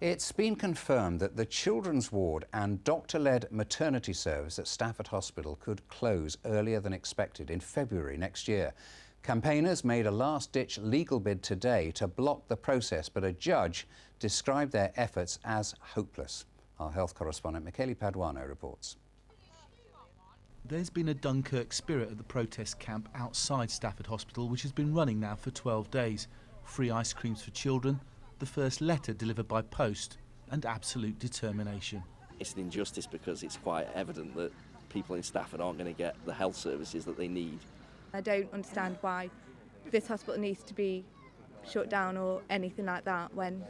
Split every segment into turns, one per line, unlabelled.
It's been confirmed that the children's ward and doctor-led maternity service at Stafford Hospital could close earlier than expected in February next year. Campaigners made a last-ditch legal bid today to block the process, but a judge described their efforts as hopeless. Our health correspondent Michele Paduano reports.
There's been a Dunkirk spirit at the protest camp outside Stafford Hospital, which has been running now for 12 days. Free ice creams for children, the first letter delivered by post, and absolute determination.
It's an injustice because it's quite evident that people in Stafford aren't going to get the health services that they need.
I don't understand why this hospital needs to be shut down or anything like that when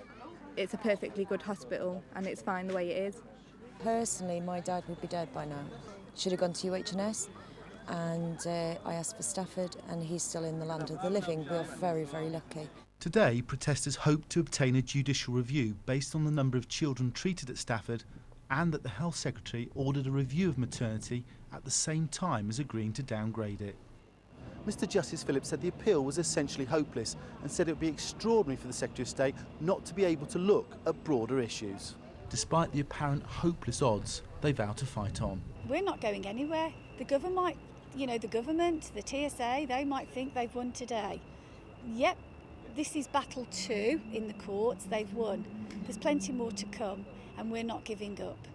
it's a perfectly good hospital and it's fine the way it is.
Personally, my dad would be dead by now. Should have gone to UHS, and I asked for Stafford, and he's still in the land of the living. We're very, very lucky.
Today, protesters hope to obtain a judicial review based on the number of children treated at Stafford, and that the Health Secretary ordered a review of maternity at the same time as agreeing to downgrade it.
Mr Justice Phillips said the appeal was essentially hopeless and said it would be extraordinary for the Secretary of State not to be able to look at broader issues.
Despite the apparent hopeless odds, they vow to fight on.
We're not going anywhere. The government, the TSA, they might think they've won today. Yep, this is battle 2 in the courts. They've won. There's plenty more to come, and we're not giving up.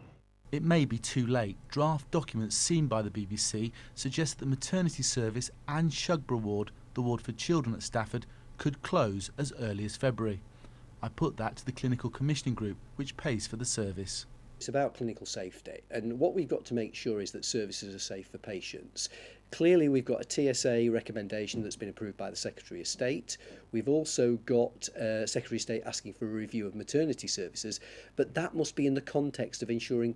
It may be too late. Draft documents seen by the BBC suggest that the maternity service and Shugborough ward, the ward for children at Stafford, could close as early as February. I put that to the clinical commissioning group, which pays for the service.
It's about clinical safety, and what we've got to make sure is that services are safe for patients. Clearly we've got a TSA recommendation that's been approved by the Secretary of State. We've also got Secretary of State asking for a review of maternity services, but that must be in the context of ensuring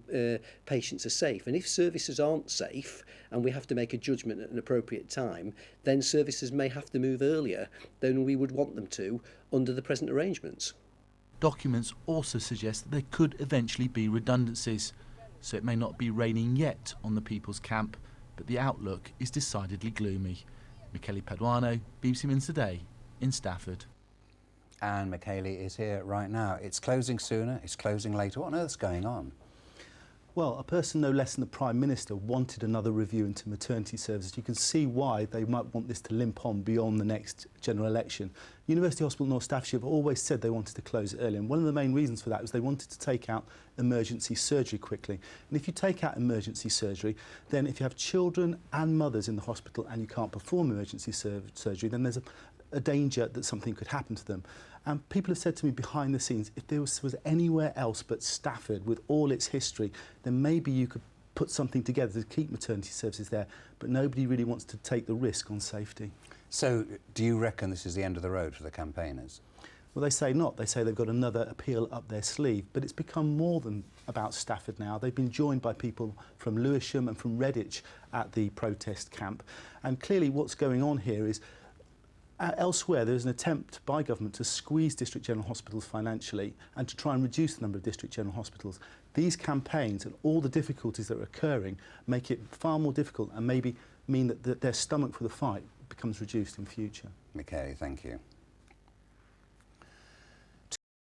patients are safe. And if services aren't safe and we have to make a judgment at an appropriate time, then services may have to move earlier than we would want them to under the present arrangements.
Documents also suggest that there could eventually be redundancies, so it may not be raining yet on the People's Camp, but the outlook is decidedly gloomy. Michele Paduano, BBC Midlands Today, in Stafford.
And Michele is here right now. It's closing sooner, it's closing later. What on earth's going on?
Well, a person no less than the Prime Minister wanted another review into maternity services. You can see why they might want this to limp on beyond the next general election. University Hospital North Staffordshire have always said they wanted to close it early, and one of the main reasons for that was they wanted to take out emergency surgery quickly. And if you take out emergency surgery, then if you have children and mothers in the hospital and you can't perform emergency surgery, then there's a danger that something could happen to them. And people have said to me behind the scenes, if there was anywhere else but Stafford with all its history, then maybe you could put something together to keep maternity services there, but nobody really wants to take the risk on safety.
So do you reckon this is the end of the road for the campaigners?
Well, they say not. They say they've got another appeal up their sleeve, but it's become more than about Stafford now. They've been joined by people from Lewisham and from Redditch at the protest camp. And clearly what's going on here is elsewhere, there's an attempt by government to squeeze district general hospitals financially and to try and reduce the number of district general hospitals. These campaigns and all the difficulties that are occurring make it far more difficult and maybe mean that their stomach for the fight becomes reduced in future.
Michele, thank you.